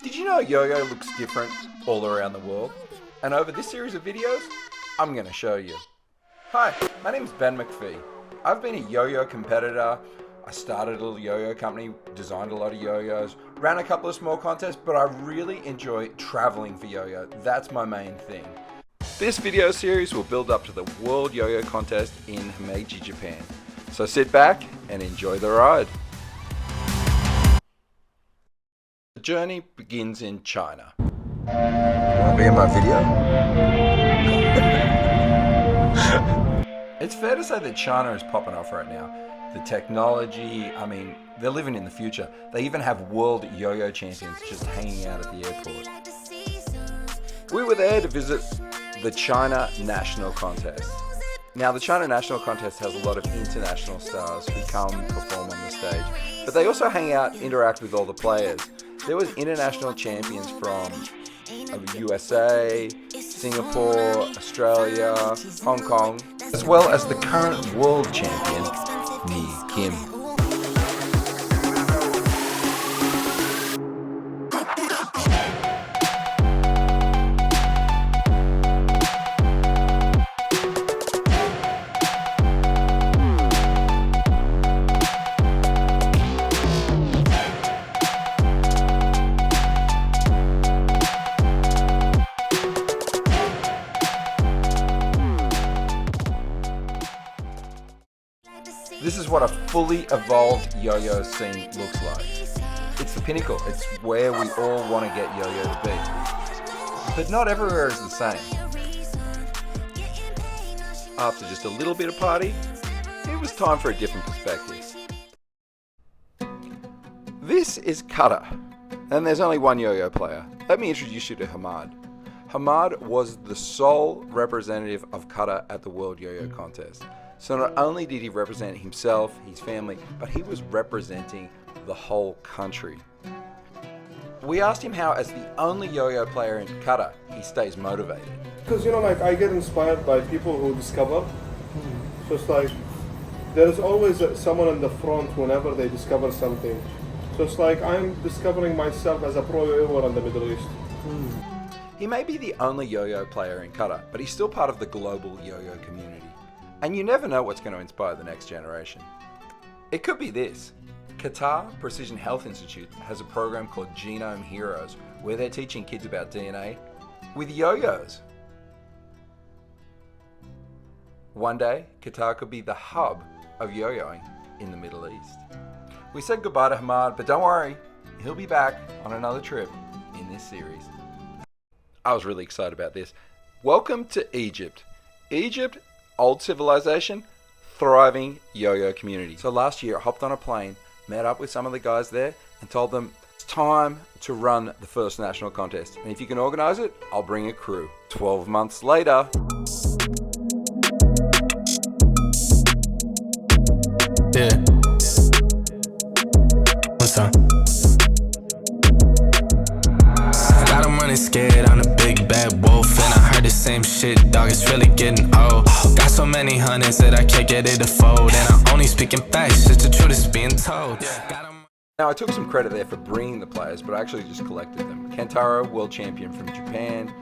Did you know yo-yo looks different all around the world? And over this series of videos, I'm going to show you. Hi, my name is Ben McPhee. I've been a yo-yo competitor. I started a little yo-yo company, designed a lot of yo-yos, ran a couple of small contests, but I really enjoy traveling for yo-yo. That's my main thing. This video series will build up to the World Yo-Yo Contest in Himeji, Japan. So sit back and enjoy the ride. The journey begins in China. You want to be in my video? It's fair to say that China is popping off right now. The technology, I mean, they're living in the future. They even have world yo-yo champions just hanging out at the airport. We were there to visit the China National Contest. Now, the China National Contest has a lot of international stars who come perform on the stage, but they also hang out, interact with all the players. There was international champions from USA, Singapore, Australia, Hong Kong, as well as the current world champion, Ni Kim. This is what a fully evolved yo-yo scene looks like. It's the pinnacle. It's where we all want to get yo-yo to be. But not everywhere is the same. After just a little bit of party, it was time for a different perspective. This is Qatar, and there's only one yo-yo player. Let me introduce you to Hamad. Hamad was the sole representative of Qatar at the World Yo-Yo Contest. So not only did he represent himself, his family, but he was representing the whole country. We asked him how, as the only yo-yo player in Qatar, he stays motivated. Because, I get inspired by people who discover. So it's like, there's always someone in the front whenever they discover something. So it's like, I'm discovering myself as a pro yo-yoer in the Middle East. He may be the only yo-yo player in Qatar, but he's still part of the global yo-yo community. And you never know what's going to inspire the next generation. It could be this. Qatar Precision Health Institute has a program called Genome Heroes, where they're teaching kids about DNA with yo-yos. One day, Qatar could be the hub of yo-yoing in the Middle East. We said goodbye to Hamad, but don't worry, he'll be back on another trip in this series. I was really excited about this. Welcome to Egypt. Egypt, old civilization, thriving yo-yo community. So last year I hopped on a plane, met up with some of the guys there and told them it's time to run the first national contest. And if you can organize it, I'll bring a crew. 12 months later. Yeah. What's up? Got him running scared on a big bad wolf, and I heard the same shit, dog, it's really getting old. Got so many hundreds that I can't get it to fold, and I'm only speaking facts, just the truth is being told. Now, I took some credit there for bringing the players, but I actually just collected them. Kentaro, world champion from Japan.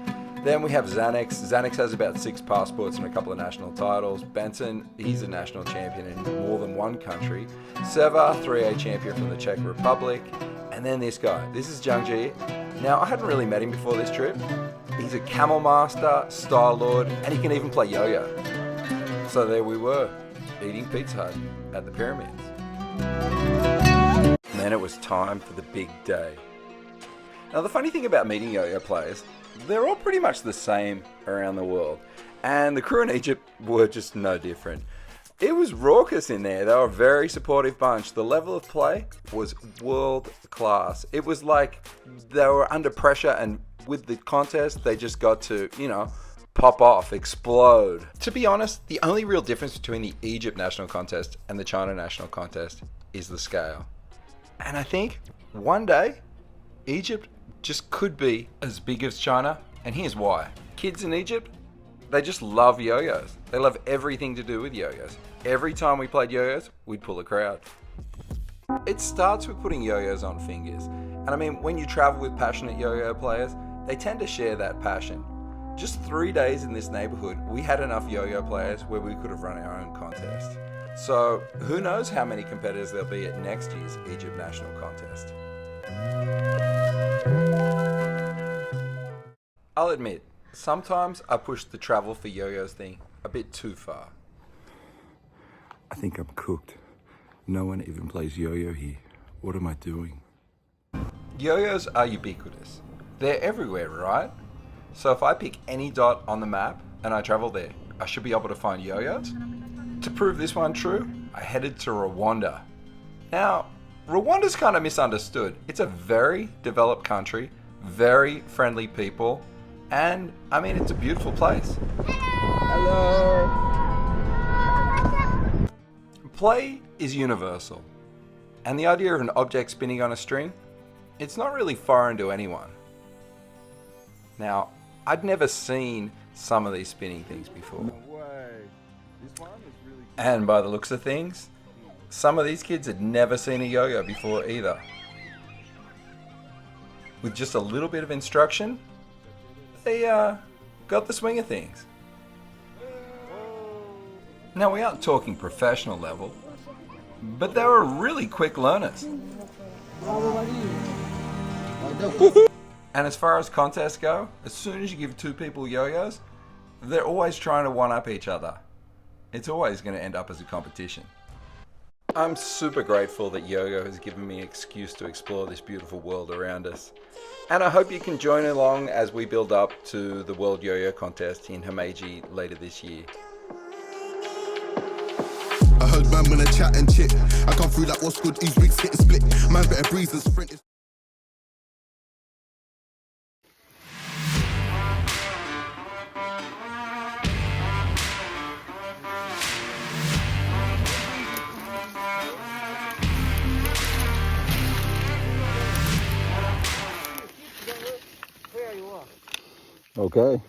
Then we have Xanax. Xanax has about 6 passports and a couple of national titles. Benson, he's a national champion in more than one country. Seva, 3A champion from the Czech Republic. And then this guy. This is Jungji. Now, I hadn't really met him before this trip. He's a camel master, style lord, and he can even play yo-yo. So there we were, eating Pizza Hut at the pyramids. And then it was time for the big day. Now, the funny thing about meeting yo-yo players, they're all pretty much the same around the world. And the crew in Egypt were just no different. It was raucous in there. They were a very supportive bunch. The level of play was world class. It was like they were under pressure, and with the contest, they just got to, pop off, explode. To be honest, the only real difference between the Egypt National Contest and the China National Contest is the scale. And I think one day, Egypt just could be as big as China, and here's why. Kids in Egypt, they just love yo-yos. They love everything to do with yo-yos. Every time we played yo-yos, we'd pull a crowd. It starts with putting yo-yos on fingers. And I mean, when you travel with passionate yo-yo players, they tend to share that passion. Just 3 days in this neighborhood, we had enough yo-yo players where we could have run our own contest. So who knows how many competitors there'll be at next year's Egypt National Contest. I'll admit, sometimes I push the travel for yo-yos thing a bit too far. I think I'm cooked. No one even plays yo-yo here. What am I doing? Yo-yos are ubiquitous. They're everywhere, right? So if I pick any dot on the map and I travel there, I should be able to find yo-yos. To prove this one true, I headed to Rwanda. Now, Rwanda's kind of misunderstood. It's a very developed country, very friendly people, and I mean, it's a beautiful place. Hello. Play is universal, and the idea of an object spinning on a string, it's not really foreign to anyone. Now, I'd never seen some of these spinning things before. And by the looks of things, some of these kids had never seen a yo-yo before either. With just a little bit of instruction, they got the swing of things. Now, we aren't talking professional level, but they were really quick learners. And as far as contests go, as soon as you give two people yo-yos, they're always trying to one-up each other. It's always going to end up as a competition. I'm super grateful that yo-yo has given me an excuse to explore this beautiful world around us. And I hope you can join along as we build up to the World Yo-Yo Contest in Himeji later this year. I heard man when I chat and chit. I come through like what's good, these wigs getting split. Man better breeze and sprint. Okay.